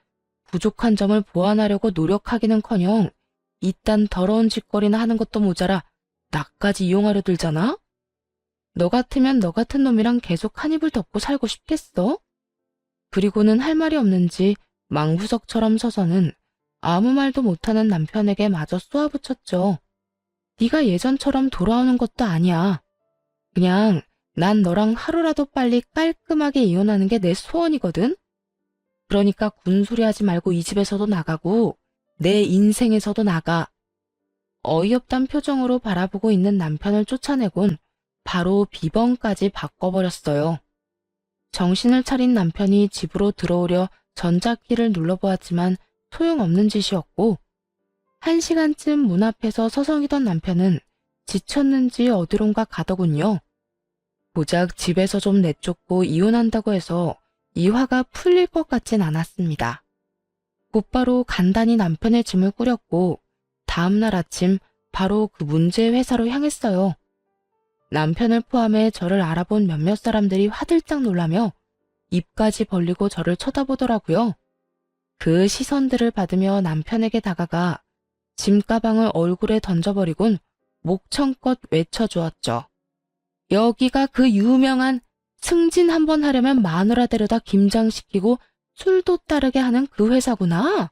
부족한 점을 보완하려고 노력하기는커녕 이딴 더러운 짓거리나 하는 것도 모자라 나까지 이용하려 들잖아? 너 같으면 너 같은 놈이랑 계속 한 입을 덮고 살고 싶겠어? 그리고는 할 말이 없는지 망부석처럼 서서는 아무 말도 못하는 남편에게 마저 쏘아붙였죠. 네가 예전처럼 돌아오는 것도 아니야. 그냥 난 너랑 하루라도 빨리 깔끔하게 이혼하는 게 내 소원이거든? 그러니까 군소리 하지 말고 이 집에서도 나가고 내 인생에서도 나가. 어이없단 표정으로 바라보고 있는 남편을 쫓아내곤 바로 비번까지 바꿔버렸어요. 정신을 차린 남편이 집으로 들어오려 전자키를 눌러보았지만 소용없는 짓이었고 1시간쯤 문 앞에서 서성이던 남편은 지쳤는지 어디론가 가더군요. 고작 집에서 좀 내쫓고 이혼한다고 해서 이 화가 풀릴 것 같진 않았습니다. 곧바로 간단히 남편의 짐을 꾸렸고 다음날 아침 바로 그 문제의 회사로 향했어요. 남편을 포함해 저를 알아본 몇몇 사람들이 화들짝 놀라며 입까지 벌리고 저를 쳐다보더라고요. 그 시선들을 받으며 남편에게 다가가 짐가방을 얼굴에 던져버리곤 목청껏 외쳐주었죠. 여기가 그 유명한 승진 한번 하려면 마누라 데려다 김장시키고 술도 따르게 하는 그 회사구나.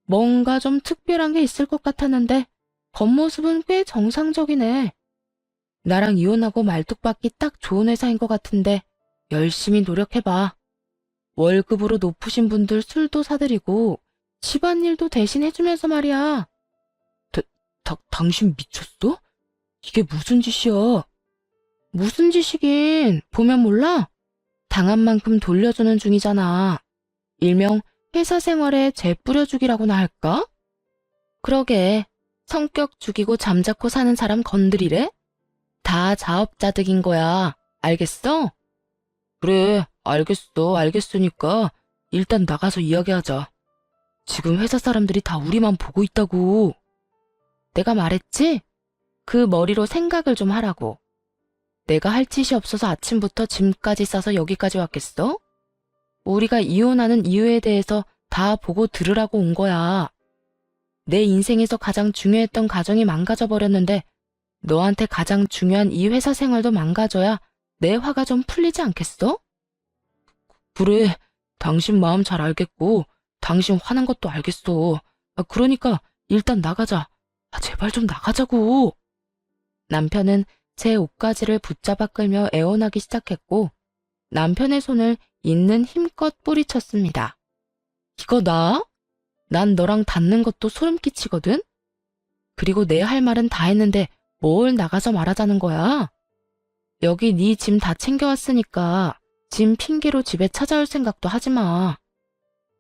뭔가 좀 특별한 게 있을 것 같았는데 겉모습은 꽤 정상적이네. 나랑 이혼하고 말뚝박기 딱 좋은 회사인 것 같은데 열심히 노력해봐. 월급으로 높으신 분들 술도 사드리고 집안일도 대신 해주면서 말이야. 당신 미쳤어? 이게 무슨 짓이야? 무슨 짓이긴 보면 몰라? 당한 만큼 돌려주는 중이잖아. 일명 회사 생활에 재 뿌려주기라고나 할까? 그러게 성격 죽이고 잠자코 사는 사람 건드리래? 다 자업자득인 거야. 알겠어? 그래, 알겠으니까 일단 나가서 이야기하자. 지금 회사 사람들이 다 우리만 보고 있다고. 내가 말했지? 그 머리로 생각을 좀 하라고. 내가 할 짓이 없어서 아침부터 짐까지 싸서 여기까지 왔겠어? 우리가 이혼하는 이유에 대해서 다 보고 들으라고 온 거야. 내 인생에서 가장 중요했던 가정이 망가져버렸는데 너한테 가장 중요한 이 회사 생활도 망가져야 내 화가 좀 풀리지 않겠어? 그래, 당신 마음 잘 알겠고, 당신 화난 것도 알겠어. 그러니까 일단 나가자. 제발 좀 나가자고. 남편은 제 옷가지를 붙잡아 끌며 애원하기 시작했고 남편의 손을 있는 힘껏 뿌리쳤습니다. 이거 나? 난 너랑 닿는 것도 소름 끼치거든? 그리고 내 할 말은 다 했는데 뭘 나가서 말하자는 거야? 여기 네 짐 다 챙겨왔으니까 짐 핑계로 집에 찾아올 생각도 하지 마.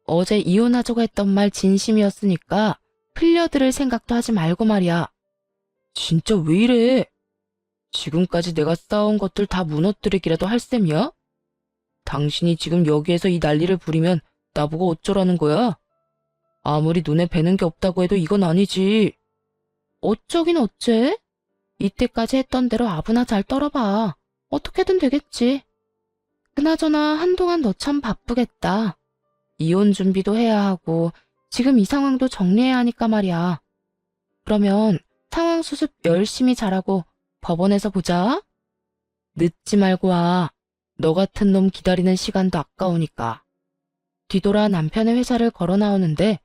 어제 이혼하자고 했던 말 진심이었으니까 흘려들을 생각도 하지 말고 말이야. 진짜 왜 이래? 지금까지 내가 쌓아온 것들 다 무너뜨리기라도 할 셈이야? 당신이 지금 여기에서 이 난리를 부리면 나보고 어쩌라는 거야? 아무리 눈에 뵈는 게 없다고 해도 이건 아니지. 어쩌긴 어째? 이때까지 했던 대로 아부나 잘 떨어봐. 어떻게든 되겠지. 그나저나 한동안 너 참 바쁘겠다. 이혼 준비도 해야 하고 지금 이 상황도 정리해야 하니까 말이야. 그러면 상황 수습 열심히 잘하고 법원에서 보자. 늦지 말고 와. 너 같은 놈 기다리는 시간도 아까우니까. 뒤돌아 남편의 회사를 걸어 나오는데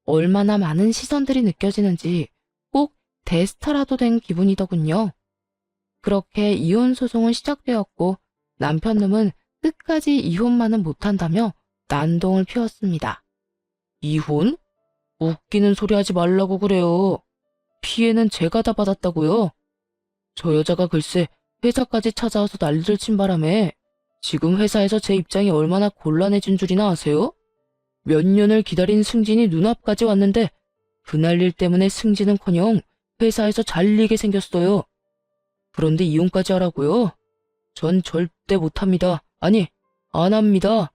얼마나 많은 시선들이 느껴지는지 꼭 대스타라도 된 기분이더군요. 그렇게 이혼 소송은 시작되었고 남편 놈은 끝까지 이혼만은 못한다며 난동을 피웠습니다. 이혼? 웃기는 소리 하지 말라고 그래요. 피해는 제가 다 받았다고요. 저 여자가 글쎄 회사까지 찾아와서 난리를 친 바람에 지금 회사에서 제 입장이 얼마나 곤란해진 줄이나 아세요? 몇 년을 기다린 승진이 눈앞까지 왔는데 그 난리 때문에 승진은커녕 회사에서 잘리게 생겼어요. 그런데 이혼까지 하라고요? 전 절대 못합니다. 아니, 안 합니다.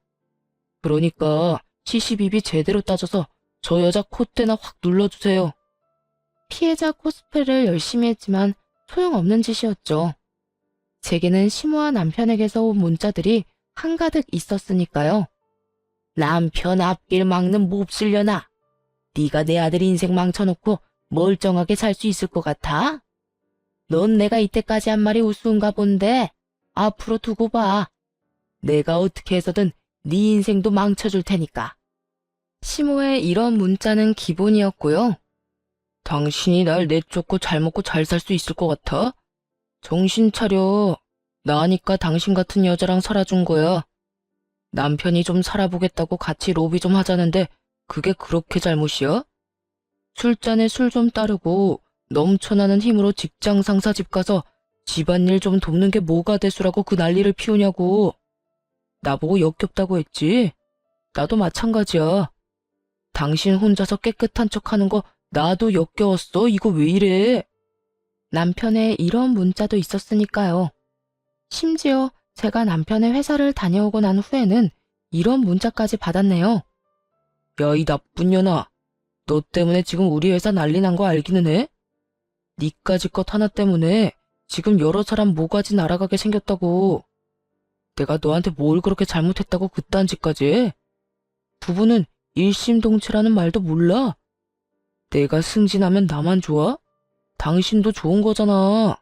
그러니까 시시비비 제대로 따져서 저 여자 콧대나 확 눌러주세요. 피해자 코스프레를 열심히 했지만 소용없는 짓이었죠. 제게는 시모와 남편에게서 온 문자들이 한가득 있었으니까요. 남편 앞길 막는 몹쓸려나. 네가 내 아들 인생 망쳐놓고 멀쩡하게 살 수 있을 것 같아? 넌 내가 이때까지 한 말이 우스운가 본데 앞으로 두고 봐. 내가 어떻게 해서든 네 인생도 망쳐줄 테니까. 시모의 이런 문자는 기본이었고요. 당신이 날 내쫓고 잘 먹고 잘 살 수 있을 것 같아? 정신 차려. 나니까 당신 같은 여자랑 살아준 거야. 남편이 좀 살아보겠다고 같이 로비 좀 하자는데 그게 그렇게 잘못이야? 술잔에 술 좀 따르고 넘쳐나는 힘으로 직장 상사 집 가서 집안일 좀 돕는 게 뭐가 대수라고 그 난리를 피우냐고. 나보고 역겹다고 했지? 나도 마찬가지야. 당신 혼자서 깨끗한 척하는 거 나도 역겨웠어. 이거 왜 이래? 남편의 이런 문자도 있었으니까요. 심지어 제가 남편의 회사를 다녀오고 난 후에는 이런 문자까지 받았네요. 야, 이 나쁜 년아. 너 때문에 지금 우리 회사 난리 난 거 알기는 해? 니까지 것 하나 때문에 지금 여러 사람 모가지 날아가게 생겼다고. 내가 너한테 뭘 그렇게 잘못했다고 그딴 짓까지 해? 부부는 일심동체라는 말도 몰라? 내가 승진하면 나만 좋아? 당신도 좋은 거잖아.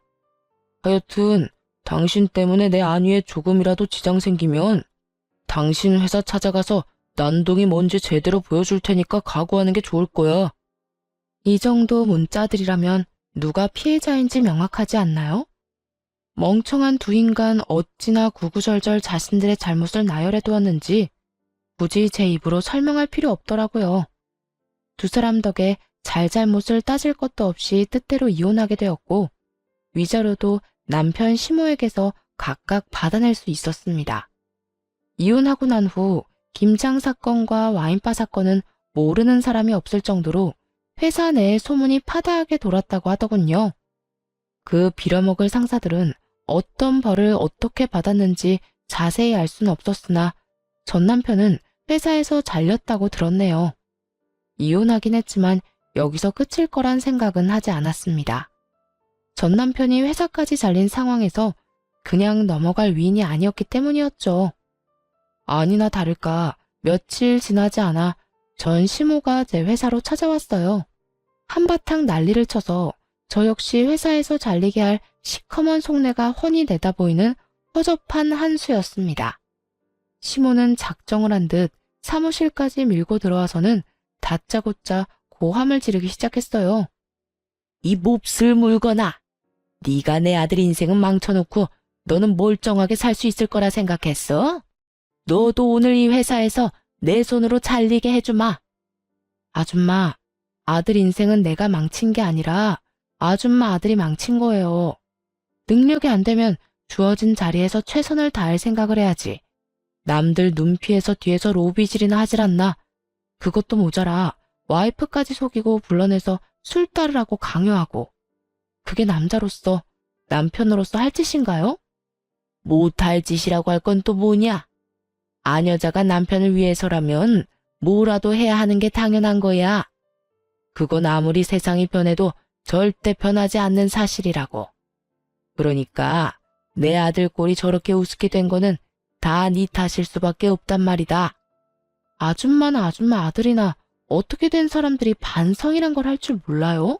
하여튼 당신 때문에 내 안위에 조금이라도 지장 생기면 당신 회사 찾아가서 난동이 뭔지 제대로 보여줄 테니까 각오하는 게 좋을 거야. 이 정도 문자들이라면 누가 피해자인지 명확하지 않나요? 멍청한 두 인간 어찌나 구구절절 자신들의 잘못을 나열해 두었는지 굳이 제 입으로 설명할 필요 없더라고요. 두 사람 덕에 잘잘못을 따질 것도 없이 뜻대로 이혼하게 되었고 위자료도 남편 시모에게서 각각 받아낼 수 있었습니다. 이혼하고 난 후 김장 사건과 와인바 사건은 모르는 사람이 없을 정도로 회사 내에 소문이 파다하게 돌았다고 하더군요. 그 빌어먹을 상사들은 어떤 벌을 어떻게 받았는지 자세히 알 수는 없었으나 전 남편은 회사에서 잘렸다고 들었네요. 이혼하긴 했지만 여기서 끝일 거란 생각은 하지 않았습니다. 전 남편이 회사까지 잘린 상황에서 그냥 넘어갈 위인이 아니었기 때문이었죠. 아니나 다를까 며칠 지나지 않아 전 시모가 제 회사로 찾아왔어요. 한바탕 난리를 쳐서 저 역시 회사에서 잘리게 할 시커먼 속내가 훤히 내다 보이는 허접한 한 수였습니다. 시몬은 작정을 한 듯 사무실까지 밀고 들어와서는 다짜고짜 고함을 지르기 시작했어요. 이 몹쓸 물건아! 네가 내 아들 인생은 망쳐놓고 너는 멀쩡하게 살 수 있을 거라 생각했어? 너도 오늘 이 회사에서 내 손으로 잘리게 해주마. 아줌마, 아들 인생은 내가 망친 게 아니라 아줌마 아들이 망친 거예요. 능력이 안 되면 주어진 자리에서 최선을 다할 생각을 해야지. 남들 눈 피해서 뒤에서 로비질이나 하질 않나. 그것도 모자라 와이프까지 속이고 불러내서 술 따르라고 강요하고. 그게 남자로서, 남편으로서 할 짓인가요? 못할 짓이라고 할 건 또 뭐냐? 아녀자가 남편을 위해서라면 뭐라도 해야 하는 게 당연한 거야. 그건 아무리 세상이 변해도 절대 변하지 않는 사실이라고. 그러니까 내 아들 꼴이 저렇게 우습게 된 거는 다 네 탓일 수밖에 없단 말이다. 아줌마나 아줌마 아들이나 어떻게 된 사람들이 반성이란 걸 할 줄 몰라요?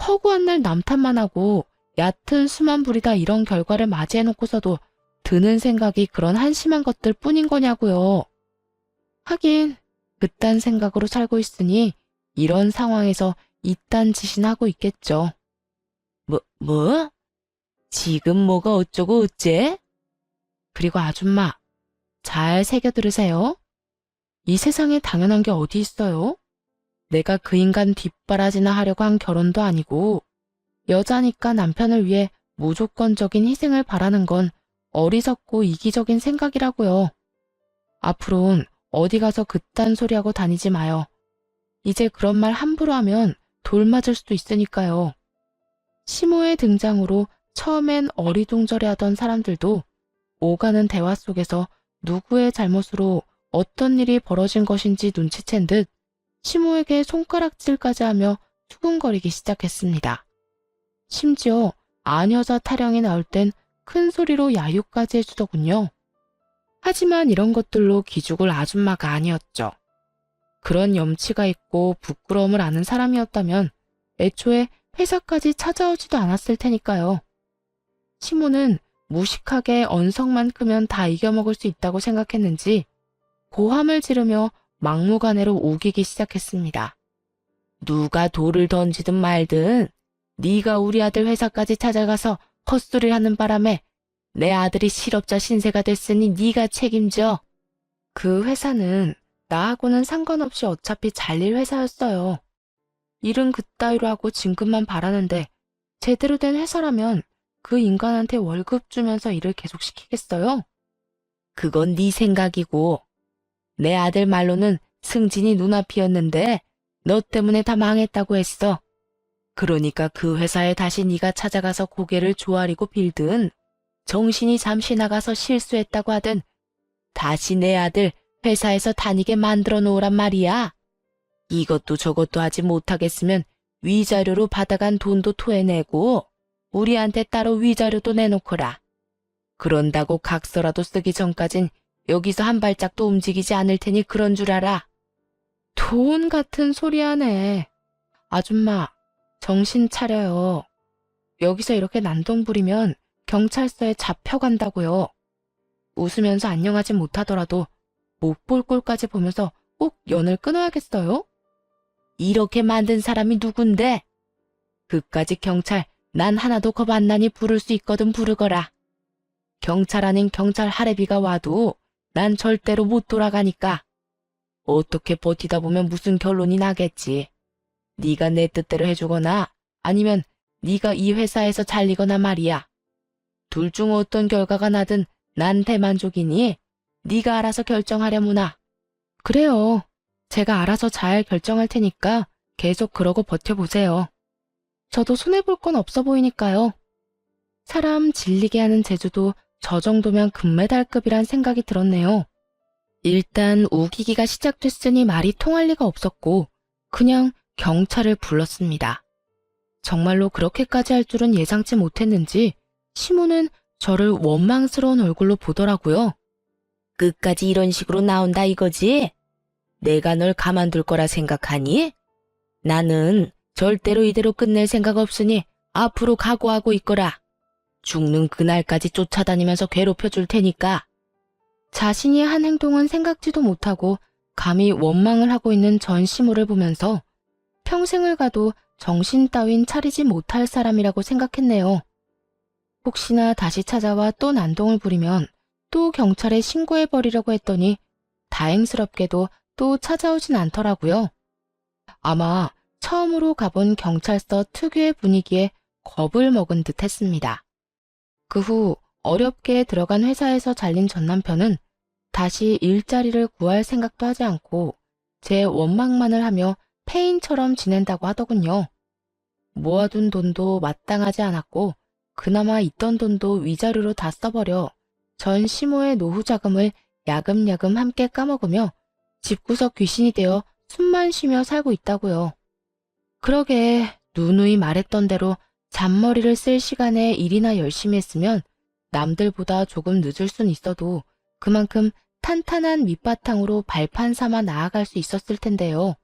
허구한 날 남탓만 하고 얕은 수만 부리다 이런 결과를 맞이해놓고서도 드는 생각이 그런 한심한 것들 뿐인 거냐고요. 하긴 그딴 생각으로 살고 있으니 이런 상황에서 이딴 짓이나 하고 있겠죠. 뭐? 지금 뭐가 어쩌고 어째? 그리고 아줌마, 잘 새겨 들으세요. 이 세상에 당연한 게 어디 있어요? 내가 그 인간 뒷바라지나 하려고 한 결혼도 아니고 여자니까 남편을 위해 무조건적인 희생을 바라는 건 어리석고 이기적인 생각이라고요. 앞으로는 어디 가서 그딴 소리하고 다니지 마요. 이제 그런 말 함부로 하면 돌 맞을 수도 있으니까요. 시모의 등장으로 처음엔 어리둥절해하던 사람들도 오가는 대화 속에서 누구의 잘못으로 어떤 일이 벌어진 것인지 눈치챈 듯 시모에게 손가락질까지 하며 수군거리기 시작했습니다. 심지어 아녀자 타령이 나올 땐 큰 소리로 야유까지 해주더군요. 하지만 이런 것들로 기죽을 아줌마가 아니었죠. 그런 염치가 있고 부끄러움을 아는 사람이었다면 애초에 회사까지 찾아오지도 않았을 테니까요. 시모는 무식하게 언성만 크면 다 이겨먹을 수 있다고 생각했는지 고함을 지르며 막무가내로 우기기 시작했습니다. 누가 돌을 던지든 말든 네가 우리 아들 회사까지 찾아가서 헛소리를 하는 바람에 내 아들이 실업자 신세가 됐으니 네가 책임져. 그 회사는 나하고는 상관없이 어차피 잘릴 회사였어요. 일은 그따위로 하고 진급만 바라는데 제대로 된 회사라면 그 인간한테 월급 주면서 일을 계속시키겠어요? 그건 네 생각이고 내 아들 말로는 승진이 눈앞이었는데 너 때문에 다 망했다고 했어. 그러니까 그 회사에 다시 네가 찾아가서 고개를 조아리고 빌든 정신이 잠시 나가서 실수했다고 하든 다시 내 아들 회사에서 다니게 만들어 놓으란 말이야. 이것도 저것도 하지 못하겠으면 위자료로 받아간 돈도 토해내고 우리한테 따로 위자료도 내놓거라. 그런다고 각서라도 쓰기 전까진 여기서 한 발짝도 움직이지 않을 테니 그런 줄 알아. 돈 같은 소리 하네. 아줌마, 정신 차려요. 여기서 이렇게 난동 부리면 경찰서에 잡혀간다고요. 웃으면서 안녕하지 못하더라도 못 볼 꼴까지 보면서 꼭 연을 끊어야겠어요? 이렇게 만든 사람이 누군데? 그까짓 경찰 난 하나도 겁 안 나니 부를 수 있거든 부르거라. 경찰 아닌 경찰 할애비가 와도 난 절대로 못 돌아가니까. 어떻게 버티다 보면 무슨 결론이 나겠지. 네가 내 뜻대로 해주거나 아니면 네가 이 회사에서 잘리거나 말이야. 둘 중 어떤 결과가 나든 난 대만족이니 네가 알아서 결정하려무나. 그래요. 제가 알아서 잘 결정할 테니까 계속 그러고 버텨보세요. 저도 손해볼 건 없어 보이니까요. 사람 질리게 하는 재주도 저 정도면 금메달급이란 생각이 들었네요. 일단 우기기가 시작됐으니 말이 통할 리가 없었고 그냥 경찰을 불렀습니다. 정말로 그렇게까지 할 줄은 예상치 못했는지 시모는 저를 원망스러운 얼굴로 보더라고요. 끝까지 이런 식으로 나온다 이거지? 내가 널 가만둘 거라 생각하니? 나는 절대로 이대로 끝낼 생각 없으니 앞으로 각오하고 있거라. 죽는 그날까지 쫓아다니면서 괴롭혀 줄 테니까. 자신이 한 행동은 생각지도 못하고 감히 원망을 하고 있는 전시모를 보면서 평생을 가도 정신 따윈 차리지 못할 사람이라고 생각했네요. 혹시나 다시 찾아와 또 난동을 부리면 또 경찰에 신고해버리려고 했더니 다행스럽게도 또 찾아오진 않더라고요. 아마 처음으로 가본 경찰서 특유의 분위기에 겁을 먹은 듯 했습니다. 그 후 어렵게 들어간 회사에서 잘린 전 남편은 다시 일자리를 구할 생각도 하지 않고 제 원망만을 하며 폐인처럼 지낸다고 하더군요. 모아둔 돈도 마땅하지 않았고 그나마 있던 돈도 위자료로 다 써버려 전 시모의 노후 자금을 야금야금 함께 까먹으며 집구석 귀신이 되어 숨만 쉬며 살고 있다고요. 그러게 누누이 말했던 대로 잔머리를 쓸 시간에 일이나 열심히 했으면 남들보다 조금 늦을 순 있어도 그만큼 탄탄한 밑바탕으로 발판 삼아 나아갈 수 있었을 텐데요.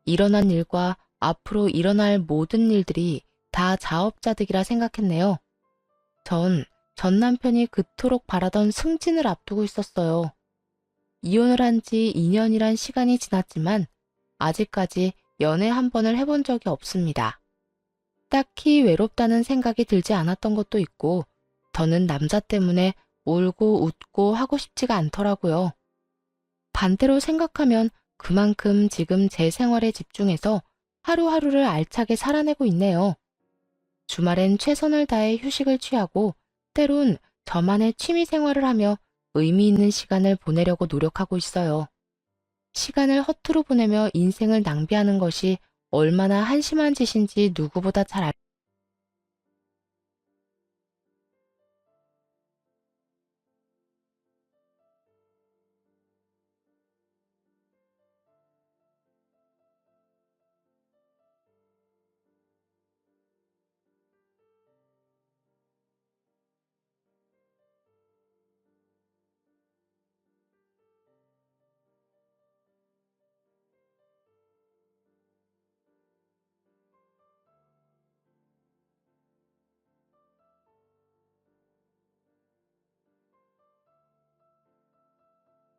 일어난 일과 앞으로 일어날 모든 일들이 다 자업자득이라 생각했네요. 전 남편이 그토록 바라던 승진을 앞두고 있었어요. 이혼을 한 지 2년이란 시간이 지났지만 아직까지 연애 한 번을 해본 적이 없습니다. 딱히 외롭다는 생각이 들지 않았던 것도 있고 저는 남자 때문에 울고 웃고 하고 싶지가 않더라고요. 반대로 생각하면 그만큼 지금 제 생활에 집중해서 하루하루를 알차게 살아내고 있네요. 주말엔 최선을 다해 휴식을 취하고 때론 저만의 취미 생활을 하며 의미 있는 시간을 보내려고 노력하고 있어요. 시간을 허투루 보내며 인생을 낭비하는 것이 얼마나 한심한 짓인지 누구보다 잘